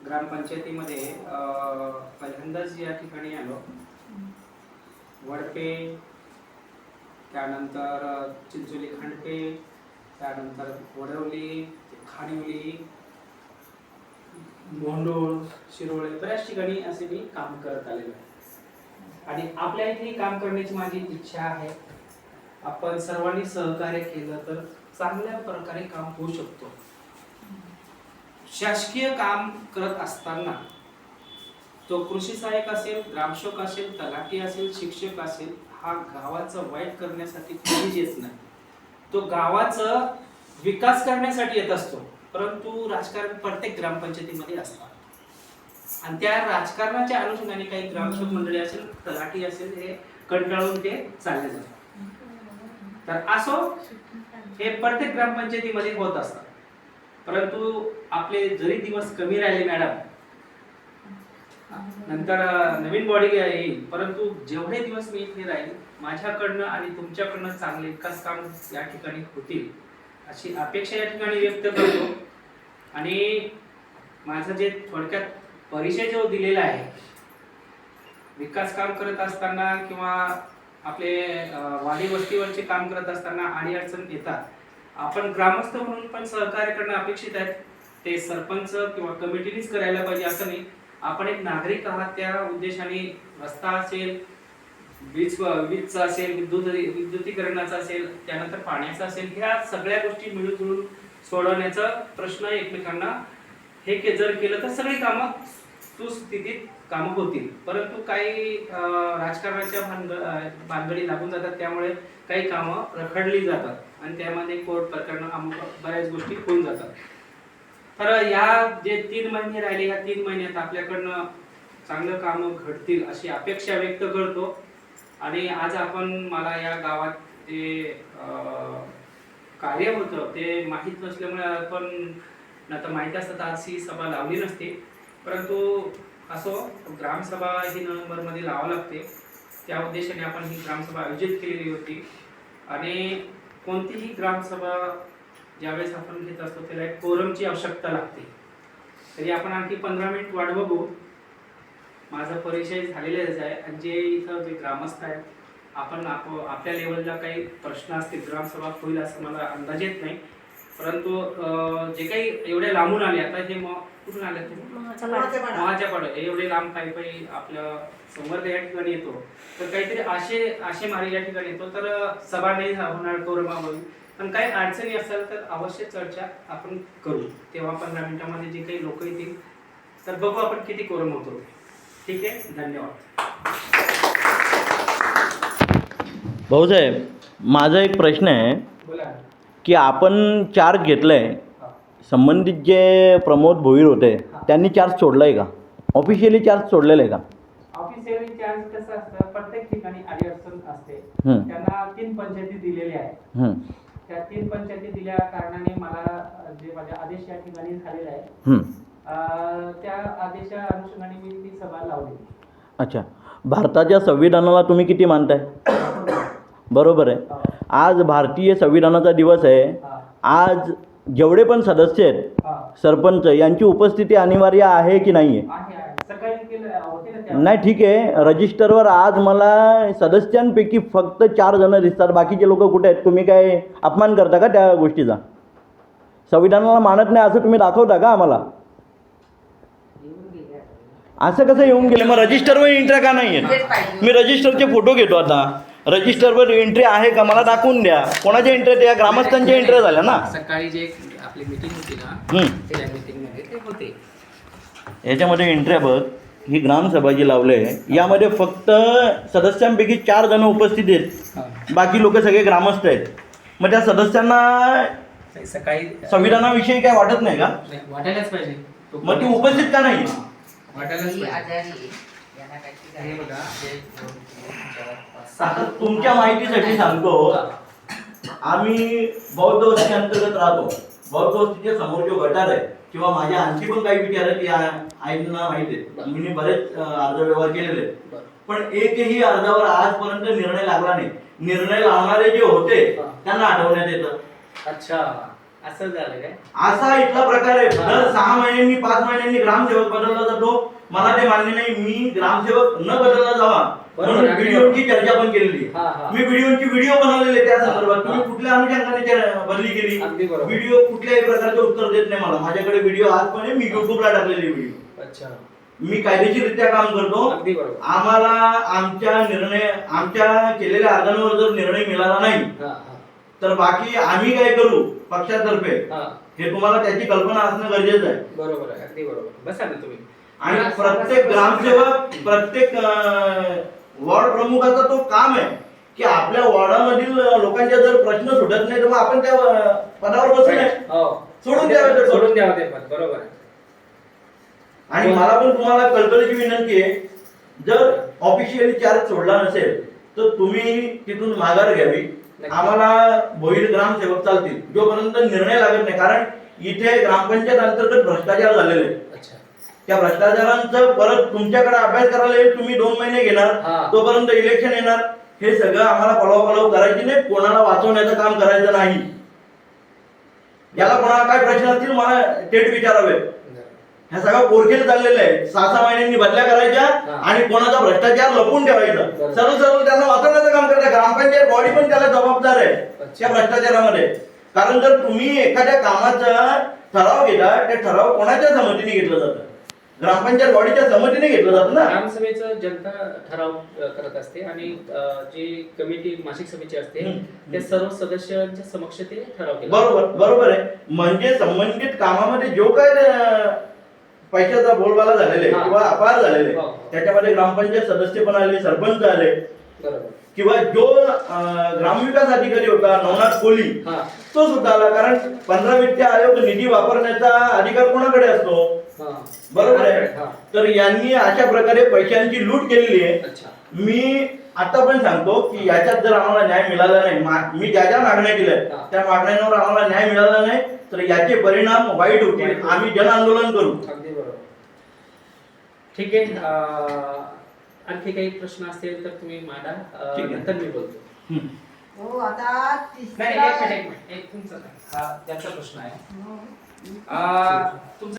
ग्रामपंचायतीमध्ये पहिल्यांदाच या ठिकाणी आलो. वडपे, त्यानंतर चिंचोली खंडपे, त्यानंतर वडवली, खानिवली, मोंडोळ, शिरोळे, बऱ्याच ठिकाणी असे मी काम करत आलेलो आहे. आणि आपल्या इथे काम करण्याची माझी इच्छा आहे. आपण सर्वांनी सहकार्य केलं तर चांगल्या प्रकारे काम होऊ शकतो. शासकीय काम करत असताना तो कृषी सहाय्यक असेल, ग्रामसेवक असेल, तलाठी असेल, शिक्षक असेल, हा गावाचा वाईट करण्यासाठी कधीच येत नाही. तो गावाचा विकास करण्यासाठी येत असतो. परंतु राजकारण प्रत्येक ग्रामपंचायतीमध्ये असतात आणि त्या राजकारणाच्या अनुषंगाने काही ग्रामसेवक मंडळी असेल, तलाठी असेल, हे कंटाळून ते चालले जातात. तर असो हे प्रत्येक ग्रामपंचायतीमध्ये होत असतात. परंतु आपले जरी दिवस कमी राहिले मॅडम, नंतर नवीन बॉडी येईल, परंतु जेवढे दिवस मी इथे राहील माझ्याकडनं आणि तुमच्याकडनं चांगले विकास काम या ठिकाणी होतील अशी अपेक्षा या ठिकाणी व्यक्त करतो. आणि माझं जे थोडक्यात परिचय जो दिलेला आहे, विकास काम करत असताना किंवा आपले वाडी वस्तीवरचे काम करत असताना अडीअडचण येतात. आपण ग्रामस्थ म्हणून पण सहकार्य करणं अपेक्षित आहे. ते सरपंच किंवा कमिटीनेच करायला पाहिजे असं नाही. आपण एक नागरिक आहात, त्या उद्देशाने रस्ता असेल, वीजचा असेल, विद्युतीकरणाचा असेल, त्यानंतर पाण्याचा असेल, ह्या सगळ्या गोष्टी मिळून जुळून सोडवण्याचा प्रश्न एकमेकांना हे जर केलं तर सगळी कामं सुस्थितीत कामं होतील. परंतु काही राजकारणाच्या भानगडी लागून जातात, त्यामुळे काही कामं रखडली जातात आणि त्यामध्ये कोर्ट प्रकरण बऱ्याच गोष्टी होऊन जातात. तर या जे 3 महिने राहिले, या 3 महिन्यात आपल्याकडनं चांगलं कामं घडतील अशी अपेक्षा व्यक्त करतो. आणि आज आपण मला या गावात जे कार्य होतं ते माहीत नसल्यामुळे आपण आता माहिती असतं तर आज ही सभा लावली नसती. परंतु असो, ग्रामसभा ही नोव्हेंबरमध्ये लावावी लागते. त्या उद्देशाने आपण ही ग्रामसभा आयोजित केलेली होती. आणि कोणतीही ग्रामसभा ज्यावेळेस आपण घेत असतो त्याला एक कोरमची आवश्यकता लागते. तरी आपण आणखी 15 मिनिट वाट बघू. माझा परिचय झालेलाच आहे. आणि जे इथं जे ग्रामस्थ आहेत, आपण आपल्या लेवलला काही प्रश्न असतील, ग्रामसभा होईल असं मला अंदाज येत नाही. परंतु जे काही एवढे लांबून आले, आता हे कुठून आले तुम्ही? महाच्या पाड एवढे लांब काही आपल्या संवर्ग या ठिकाणी येतो, तर काहीतरी आशे मारे या ठिकाणी येतो, तर सभा नाही होणार, कोरमावळी. पण काही अडचणी असेल तर अवश्य चर्चा आपण करू. तेव्हा 15 मिनिटांमध्ये जे काही लोक येतील तर बघू आपण किती कोरम होतो. ठीक आहे, धन्यवाद. भाऊसाहेब, माझा एक प्रश्न आहे. बोला. की आपण चार्ज घेतलाय, संबंधित जे प्रमोद भोईर होते त्यांनी चार्ज सोडलाय का? ऑफिशियली चार्ज सोडलेला आहे का? ऑफिशियली चार्ज कसं असतं, प्रत्येक ठिकाणी अडचण असते. त्यांना 3 पंचायती दिलेल्या आहेत. त्या 3 पंचायती दिल्या कारणाने मला जे माझे आदेश या ठिकाणी झालेला आहे, त्या आदेशा अनुषंगाने मी ती सभा लावली. अच्छा, भारताच्या संविधानाला तुम्ही किती मानताय? बरोबर आहे. आज भारतीय संविधानाचा दिवस आहे. आज जेवढे पण सदस्य आहेत, सरपंच, यांची उपस्थिती अनिवार्य आहे की नाही आहे? नाही, ठीक आहे. रजिस्टरवर आज मला सदस्यांपैकी फक्त 4 जण दिसतात. बाकीचे लोक कुठे आहेत? तुम्ही काय अपमान करता का त्या गोष्टीचा? संविधानाला मानत नाही असं तुम्ही दाखवता का आम्हाला? असं कसं येऊन गेले? मग रजिस्टरवर एंट्री का नाही आहे? मी रजिस्टरचे फोटो घेतो. आता रजिस्टरवर एंट्री आहे का मला दाखवून द्या. कोणाच्या एंट्री? त्या ग्रामस्थांच्या एंट्री झाल्या ना. सकाळी जे आपली मीटिंग होती ना, त्या मीटिंगमध्ये ते होते. याच्यामध्ये एंट्री बघ, ही ग्रामसभा जी लावली आहे यामध्ये फक्त सदस्यांपैकी 4 जण उपस्थित आहेत. बाकी लोक सगळे ग्रामस्थ आहेत. मग त्या सदस्यांना सकाळी संविधानाविषयी काय वाटत नाही का? वाटायलाच पाहिजे. मग ती उपस्थित का नाही? वाटायलाच पाहिजे. तुमच्या माहितीसाठी सांगतो, आम्ही बौद्ध वस्ती अंतर्गत राहतो. बौद्ध वस्तीच्या समोर जो गटार आहे किंवा माझ्या आणखी पण काही विचार आहेत, या आईंना माहिती आहे. मी बरेच अर्जव्यवहार केलेले आहेत, पण एकही अर्जावर आजपर्यंत निर्णय लागला नाही. निर्णय लावणारे जे होते त्यांना आठवण्यात येतं. अच्छा, असं झालं काय? असा इथला प्रकार आहे. दर 6 महिन्यांनी 5 महिन्यांनी ग्रामसेवक बदलला जातो. मला ते मान्य नाही. मी ग्रामसेवक न बदलला जावा म्हणून व्हिडिओची चर्चा पण केलेली आहे. मी व्हिडिओची व्हिडिओ बनवलेले त्या संदर्भात. तुम्ही कुठल्या अनुषंगाने बदली केली? व्हिडिओ कुठल्याही प्रकारचं उत्तर देत नाही मला. माझ्याकडे व्हिडिओ आज पण आहे. मी युट्यूबला टाकलेले व्हिडिओ. अच्छा. मी कायदेशीररित्या काम करतो. आम्हाला आमच्या केलेल्या अर्जांवर जर निर्णय मिळाला नाही तर बाकी आम्ही काय करू पक्षातर्फे हे तुम्हाला त्याची कल्पना असणं गरजेचं आहे. बरोबर आहे, अगदी बरोबर. बसा ना तुम्ही. आणि प्रत्येक ग्रामसेवक प्रत्येक वॉर्ड प्रमुखाचा तो काम आहे की आपल्या वॉर्डामधील लोकांचे जर प्रश्न सुटत नाही तर मग आपण त्या पदावर बसू नये. सोडून द्यावे ते पद. बरोबर आहे. आणि मला पण तुम्हाला कळकळीची विनंती आहे, जर ऑफिशियली चार्ज सोडला नसेल तर तुम्ही तिथून माघार घ्यावी. आम्हाला भोईर ग्रामसेवक चालतील जोपर्यंत निर्णय लागत नाही. कारण इथे ग्रामपंचायत अंतर्गत भ्रष्टाचार झालेले आहे. त्या भ्रष्टाचारांचं परत तुमच्याकडे अभ्यास करायला येईल. तुम्ही 2 महिने घेणार, तोपर्यंत इलेक्शन येणार. हे सगळं आम्हाला पळवापळव करायची नाही. कोणाला वाचवण्याचं काम करायचं नाही. याला कोणाला काय प्रश्न असतील मला थेट विचारावे. ह्या सगळं पोरखेल चाललेलं आहे. 6-6 महिन्यांनी बदल्या करायच्या आणि कोणाचा भ्रष्टाचार लपून ठेवायचा. सर्व त्यांना वाचवण्याचं काम करायचं. ग्रामपंचायत बॉडी पण त्याला जबाबदार आहे त्या भ्रष्टाचारामध्ये. कारण जर तुम्ही एखाद्या कामाचा ठराव घेता, त्या ठराव कोणाच्या संमतीने घेतलं जातं? ग्रामपंचायत बॉडीच्या संमतीने घेतलं जातं ना. ग्रामसभेचं जनता ठराव करत असते आणि जी कमिटी मासिक सभेची असते त्या सर्व सदस्यांच्या समक्ष ते ठराव केला. बरोबर आहे. म्हणजे संबंधित कामामध्ये जो काय पैशाचा बोलबाला झालेला आहे किंवा अपार झालेले त्याच्यामध्ये ग्रामपंचायत सदस्य पण आले, सरपंच आले, किंवा जो ग्रामविकास अधिकारी होता नवनाथ कोहली तो सुद्धा आला. कारण 15 वित्त आयोग निधी वापरण्याचा अधिकार कोणाकडे असतो? बरोबर आहे. तर यांनी अशा प्रकारे पैशांची लूट केलेली आहे. मी आता पण सांगतो की याच्यात जर आम्हाला न्याय मिळाला नाही, मी ज्या ज्या मागण्या केल्या त्या मागण्यांवर आम्हाला न्याय मिळाला नाही तर याचे परिणाम वाईट होतील. आम्ही जन आंदोलन करू. अगदी बरोबर. ठीक आहे. आणखी काही प्रश्न असतील तर तुम्ही मांडा, नंतर मी बोलतो. हो आता नाही, एक मिनिट. तुमचा हा त्यांचा प्रश्न आहे. तुमचा